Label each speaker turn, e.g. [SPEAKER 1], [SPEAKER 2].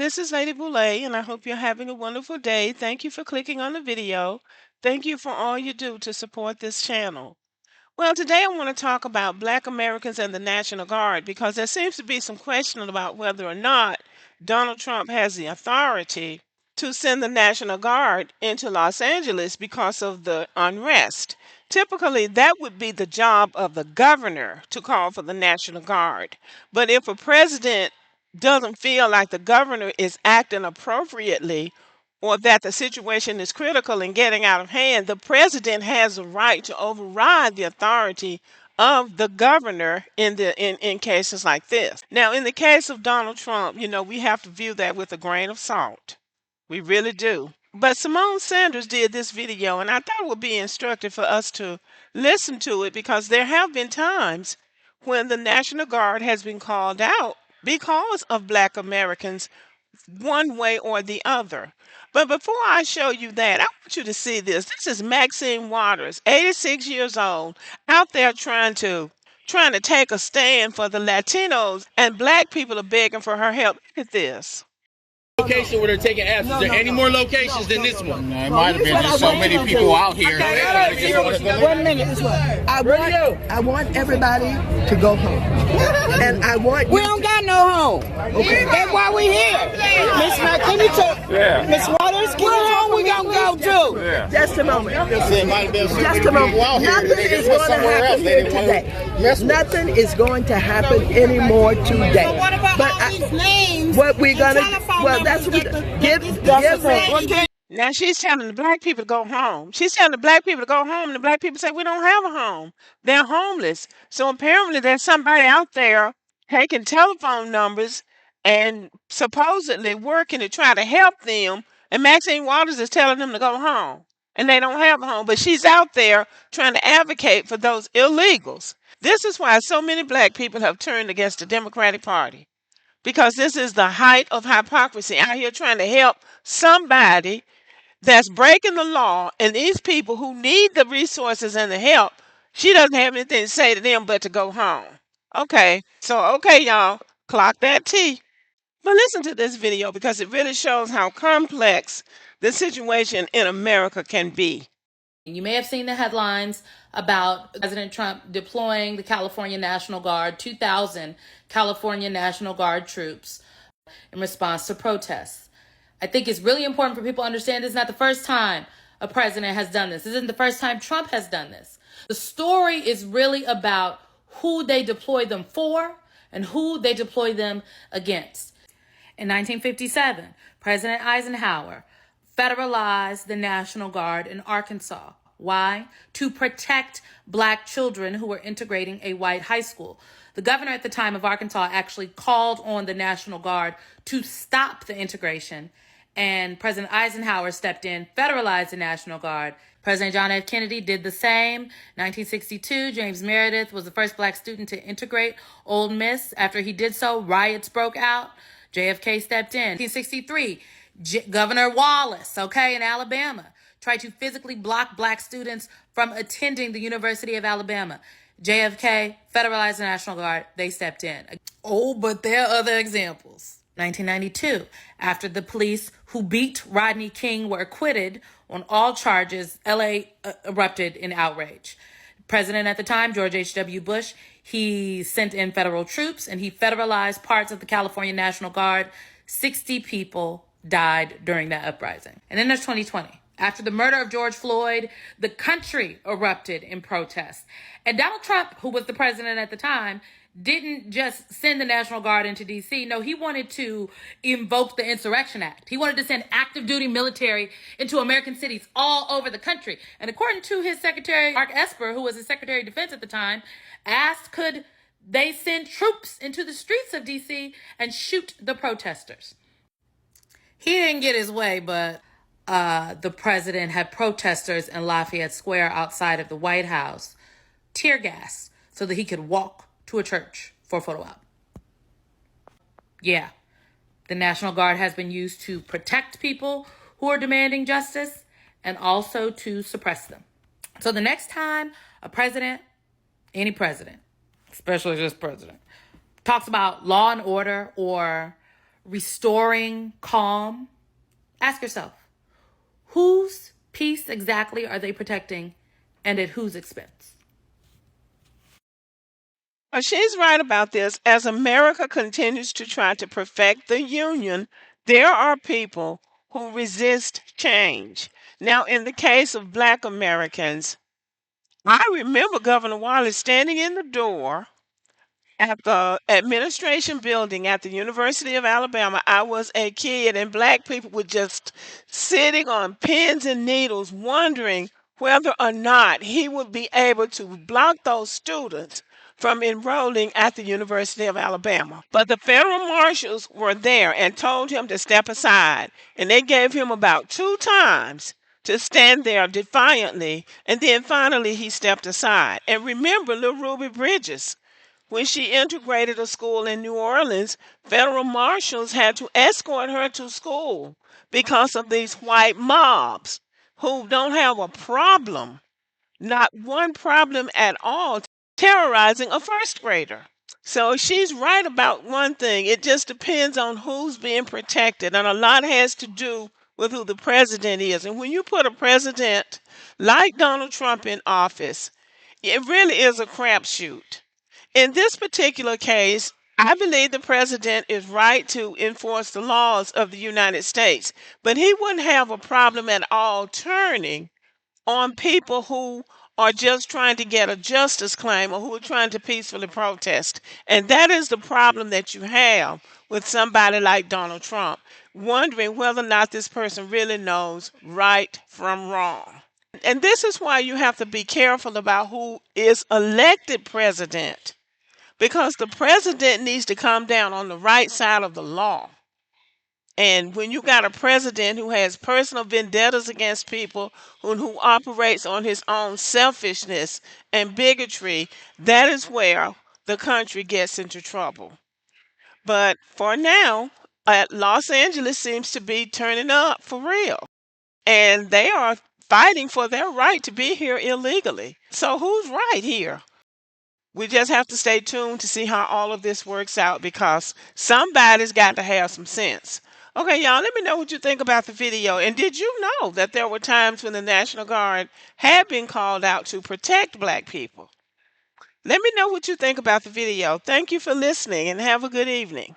[SPEAKER 1] this is Lady Boulay, and I hope you're having a wonderful day. Thank you for clicking on the video. Thank you for all you do to support this channel. Well, today I want to talk about Black Americans and the National Guard because there seems to be some question about whether or not Donald Trump has the authority to send the National Guard into Los Angeles because of the unrest. Typically, that would be the job of the governor to call for the National Guard. But if a president doesn't feel like the governor is acting appropriately or that the situation is critical and getting out of hand, the president has a right to override the authority of the governor in cases like this. Now, in the case of Donald Trump, we have to view that with a grain of salt. We really do. But Simone Sanders did this video, and I thought it would be instructive for us to listen to it because there have been times when the National Guard has been called out because of Black Americans one way or the other. But before I show you that, I want you to see this. This is Maxine Waters, 86 years old, out there trying to take a stand for the Latinos, and Black people are begging for her help. Look at this.
[SPEAKER 2] Location where they're taking apps. Is there any more locations than this one?
[SPEAKER 3] It might have been just so many people out here.
[SPEAKER 4] 1 minute. I want everybody to go home. And I want
[SPEAKER 5] We don't got no home. Okay. That's why we here. Miss Miss Waters, get home we gonna go to.
[SPEAKER 4] just a moment.
[SPEAKER 3] It might have been some
[SPEAKER 4] Just a
[SPEAKER 3] people
[SPEAKER 4] moment.
[SPEAKER 3] out here.
[SPEAKER 4] Nothing
[SPEAKER 3] They
[SPEAKER 4] is
[SPEAKER 3] just went
[SPEAKER 4] going to
[SPEAKER 3] somewhere else.
[SPEAKER 4] happen
[SPEAKER 3] They
[SPEAKER 4] here
[SPEAKER 3] didn't want
[SPEAKER 4] today.
[SPEAKER 3] to mess with.
[SPEAKER 4] Nothing is going to happen anymore today.
[SPEAKER 5] So what about all these names?
[SPEAKER 4] What we're
[SPEAKER 5] and
[SPEAKER 4] gonna
[SPEAKER 5] telephone
[SPEAKER 4] well, that's
[SPEAKER 5] numbers
[SPEAKER 4] what
[SPEAKER 5] that
[SPEAKER 4] give
[SPEAKER 1] Now she's telling the Black people to go home. She's telling the Black people to go home, and the Black people say we don't have a home. They're homeless. So apparently there's somebody out there taking telephone numbers and supposedly working to try to help them. And Maxine Waters is telling them to go home, and they don't have a home. But she's out there trying to advocate for those illegals. This is why so many Black people have turned against the Democratic Party, because this is the height of hypocrisy, out here trying to help somebody that's breaking the law, and these people who need the resources and the help, she doesn't have anything to say to them but to go home. Okay, y'all, clock that T. But listen to this video because it really shows how complex the situation in America can be.
[SPEAKER 6] You may have seen the headlines about President Trump deploying the California National Guard, 2,000 California National Guard troops in response to protests. I think it's really important for people to understand this is not the first time a president has done this. This isn't the first time Trump has done this. The story is really about who they deploy them for and who they deploy them against. In 1957, President Eisenhower federalized the National Guard in Arkansas. Why? To protect Black children who were integrating a white high school. The governor at the time of Arkansas actually called on the National Guard to stop the integration, and President Eisenhower stepped in, federalized the National Guard. President John F. Kennedy did the same. 1962, James Meredith was the first Black student to integrate Ole Miss. After he did so, riots broke out. JFK stepped in. 1963, Governor Wallace, in Alabama, tried to physically block Black students from attending the University of Alabama. JFK federalized the National Guard. They stepped in. Oh, but there are other examples. 1992, after the police who beat Rodney King were acquitted on all charges, LA erupted in outrage. President at the time, George H.W. Bush, he sent in federal troops and he federalized parts of the California National Guard. 60 people died during that uprising. And then there's 2020. After the murder of George Floyd, the country erupted in protest. And Donald Trump, who was the president at the time, didn't just send the National Guard into D.C. No, he wanted to invoke the Insurrection Act. He wanted to send active duty military into American cities all over the country. And according to his secretary, Mark Esper, who was his Secretary of Defense at the time, asked could they send troops into the streets of D.C. and shoot the protesters. He didn't get his way, but the president had protesters in Lafayette Square outside of the White House tear gas so that he could walk to a church for a photo op. Yeah, the National Guard has been used to protect people who are demanding justice and also to suppress them. So the next time a president, any president, especially this president, talks about law and order or restoring calm, ask yourself, whose peace exactly are they protecting and at whose expense?
[SPEAKER 1] She's right about this. As America continues to try to perfect the Union, there are people who resist change. Now, in the case of Black Americans, I remember Governor Wallace standing in the door at the administration building at the University of Alabama. I was a kid, and Black people were just sitting on pins and needles, wondering whether or not he would be able to block those students from enrolling at the University of Alabama. But the federal marshals were there and told him to step aside, and they gave him about 2 times to stand there defiantly, and then finally he stepped aside. And remember little Ruby Bridges, when she integrated a school in New Orleans, federal marshals had to escort her to school because of these white mobs who don't have a problem, not one problem at all, terrorizing a first grader. So she's right about one thing. It just depends on who's being protected, and a lot has to do with who the president is. And when you put a president like Donald Trump in office, it really is a crapshoot. In this particular case, I believe the president is right to enforce the laws of the United States, but he wouldn't have a problem at all turning on people who are just trying to get a justice claim or who are trying to peacefully protest. And that is the problem that you have with somebody like Donald Trump, wondering whether or not this person really knows right from wrong. And this is why you have to be careful about who is elected president, because the president needs to come down on the right side of the law. And when you got a president who has personal vendettas against people, who operates on his own selfishness and bigotry, that is where the country gets into trouble. But for now, Los Angeles seems to be turning up for real. And they are fighting for their right to be here illegally. So who's right here? We just have to stay tuned to see how all of this works out, because somebody's got to have some sense. Okay, y'all, let me know what you think about the video. And did you know that there were times when the National Guard had been called out to protect Black people? Let me know what you think about the video. Thank you for listening and have a good evening.